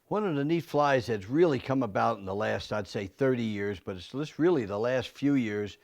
One of the neat flies that's really come about in the last, I'd say 30 years, but it's just really the last few years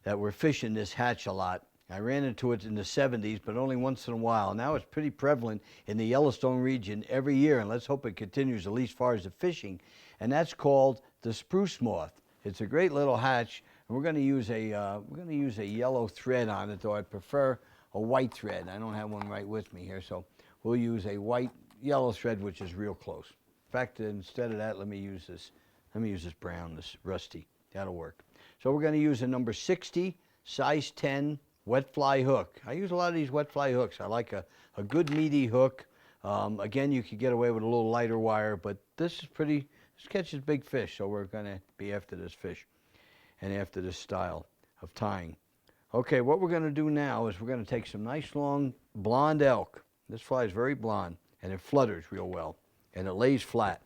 that we're fishing this hatch a lot. I ran into it in the 70s, but only once in a while. Now it's pretty prevalent in the Yellowstone region every year, and let's hope it continues at least as far as the fishing. And that's called the spruce moth. It's a great little hatch, and we're going to use a yellow thread on it, though I prefer a white thread. I don't have one right with me here, so we'll use a white yellow thread, which is real close. In fact, instead of that, let me use this brown, this rusty. That'll work. So we're going to use a number 60, size 10 wet fly hook. I use a lot of these wet fly hooks. I like a good meaty hook. Again, you could get away with a little lighter wire, but this catches big fish, so we're going to be after this fish and after this style of tying. Okay, what we're going to do now is we're going to take some nice long blonde elk. This fly is very blonde, and it flutters real well, and it lays flat.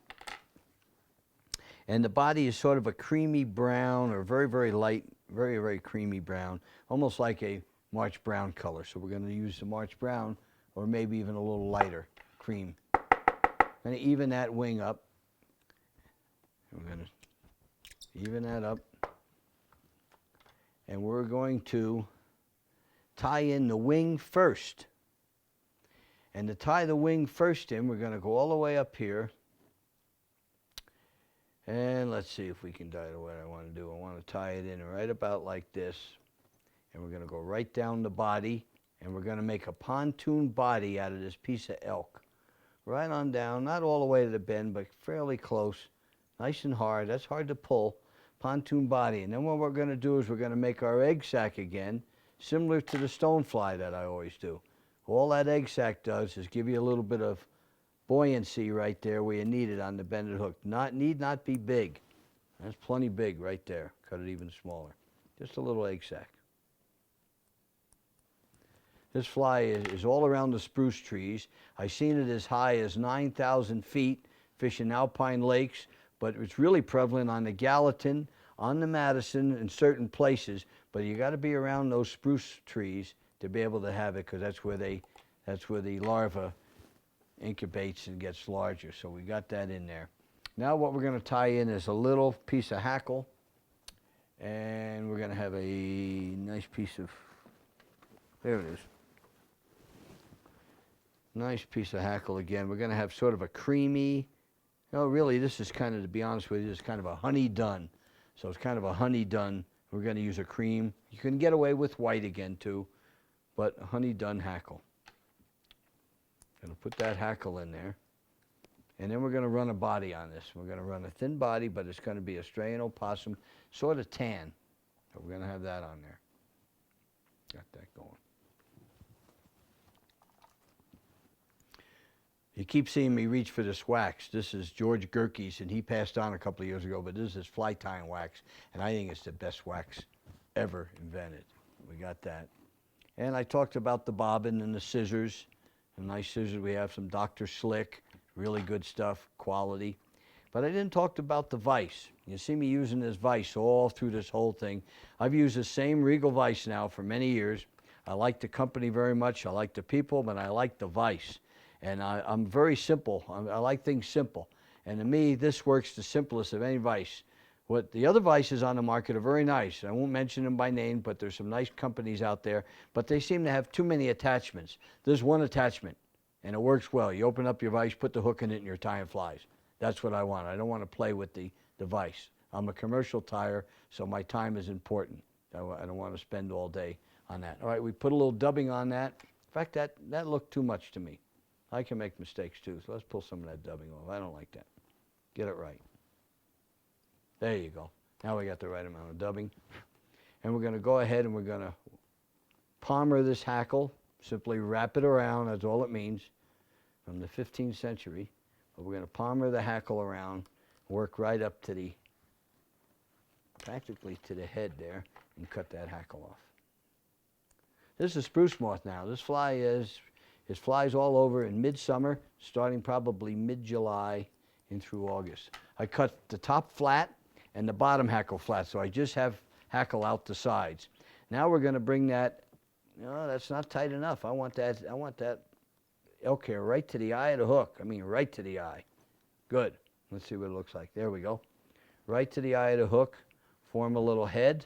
And the body is sort of a creamy brown, or very, very light, very, very creamy brown, almost like a March brown color. So we're going to use the March brown, or maybe even a little lighter cream. I'm going to even that wing up. We're going to even that up. And we're going to tie in the wing first. And to tie the wing first in, we're going to go all the way up here. And let's see if we can tie it what I want to do. I want to tie it in right about like this. And we're going to go right down the body. And we're going to make a pontoon body out of this piece of elk. Right on down, not all the way to the bend, but fairly close. Nice and hard. That's hard to pull. Pontoon body. And then what we're going to do is we're going to make our egg sac again, similar to the stonefly that I always do. All that egg sac does is give you a little bit of buoyancy right there where you need it on the bended hook. Need not be big. That's plenty big right there. Cut it even smaller. Just a little egg sac. This fly is all around the spruce trees. I've seen it as high as 9,000 feet, fishing alpine lakes, but it's really prevalent on the Gallatin, on the Madison, in certain places. But you got to be around those spruce trees to be able to have it, because that's where the larva incubates and gets larger. So we got that in there. Now what we're going to tie in is a little piece of hackle, and we're going to have a nice piece of, there it is. Nice piece of hackle again. We're going to have sort of a creamy, no, really this is kind of, to be honest with you, it's kind of a honey dun. So it's kind of a honey dun. We're going to use a cream. You can get away with white again too, but a honey dun hackle. Going to put that hackle in there. And then we're going to run a body on this. We're going to run a thin body, but it's going to be a Australian opossum, sort of tan. So we're going to have that on there. Got that going. You keep seeing me reach for this wax. This is George Gerke's, and he passed on a couple of years ago, but this is fly tying wax, and I think it's the best wax ever invented. We got that. And I talked about the bobbin and the scissors. The nice scissors. We have some Dr. Slick, really good stuff, quality. But I didn't talk about the vise. You see me using this vise all through this whole thing. I've used the same Regal vise now for many years. I like the company very much. I like the people, but I like the vise. And I'm very simple. I like things simple. And to me, this works the simplest of any vise. What the other vices on the market are very nice. I won't mention them by name, but there's some nice companies out there. But they seem to have too many attachments. There's one attachment, and it works well. You open up your vise, put the hook in it, and you're tying flies. That's what I want. I don't want to play with the vise. I'm a commercial tyer, so my time is important. I don't want to spend all day on that. All right, we put a little dubbing on that. In fact, that looked too much to me. I can make mistakes too, so let's pull some of that dubbing off. I don't like that. Get it right. There you go. Now we got the right amount of dubbing. And we're going to go ahead and we're going to palmer this hackle. Simply wrap it around, that's all it means, from the 15th century. But we're going to palmer the hackle around, work right up to the, practically to the head there, and cut that hackle off. This is spruce moth now. This fly it flies all over in midsummer, starting probably mid-July in through August. I cut the top flat and the bottom hackle flat, so I just have hackle out the sides. Now we're going to bring that, no, that's not tight enough. I want that elk hair right to the eye of the hook. I mean, right to the eye. Good. Let's see what it looks like. There we go. Right to the eye of the hook, form a little head,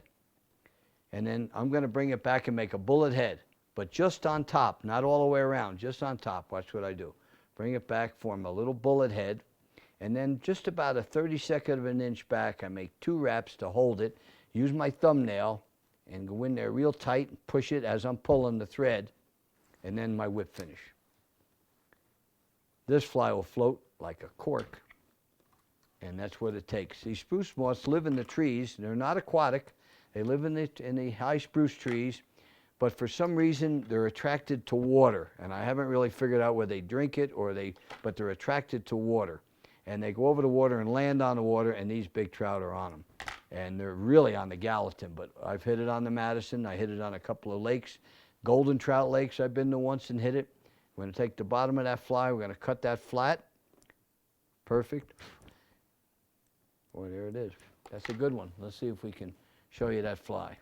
and then I'm going to bring it back and make a bullet head, but just on top, not all the way around, just on top. Watch what I do. Bring it back, form a little bullet head, and then just about a 32nd of an inch back, I make 2 wraps to hold it, use my thumbnail, and go in there real tight and push it as I'm pulling the thread, and then my whip finish. This fly will float like a cork. And that's what it takes. These spruce moths live in the trees. They're not aquatic. They live in the high spruce trees, but for some reason they're attracted to water. And I haven't really figured out whether they drink it but they're attracted to water. And they go over the water and land on the water, and these big trout are on them. And they're really on the Gallatin, but I've hit it on the Madison. I hit it on a couple of lakes. Golden trout lakes I've been to once and hit it. We're going to take the bottom of that fly. We're going to cut that flat. Perfect. Boy, there it is. That's a good one. Let's see if we can show you that fly.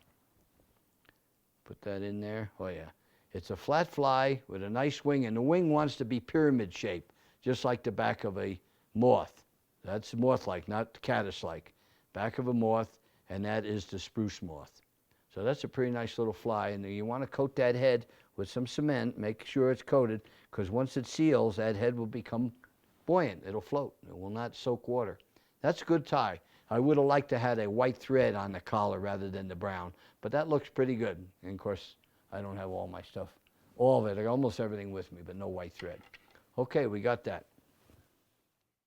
Put that in there. Oh, yeah. It's a flat fly with a nice wing, and the wing wants to be pyramid shaped, just like the back of a moth. That's moth-like, not caddis-like. Back of a moth, and that is the spruce moth. So that's a pretty nice little fly, and you want to coat that head with some cement. Make sure it's coated, because once it seals, that head will become buoyant. It'll float. It will not soak water. That's a good tie. I would have liked to have a white thread on the collar rather than the brown, but that looks pretty good. And of course, I don't have all my stuff, all of it, almost everything with me, but no white thread. Okay, we got that.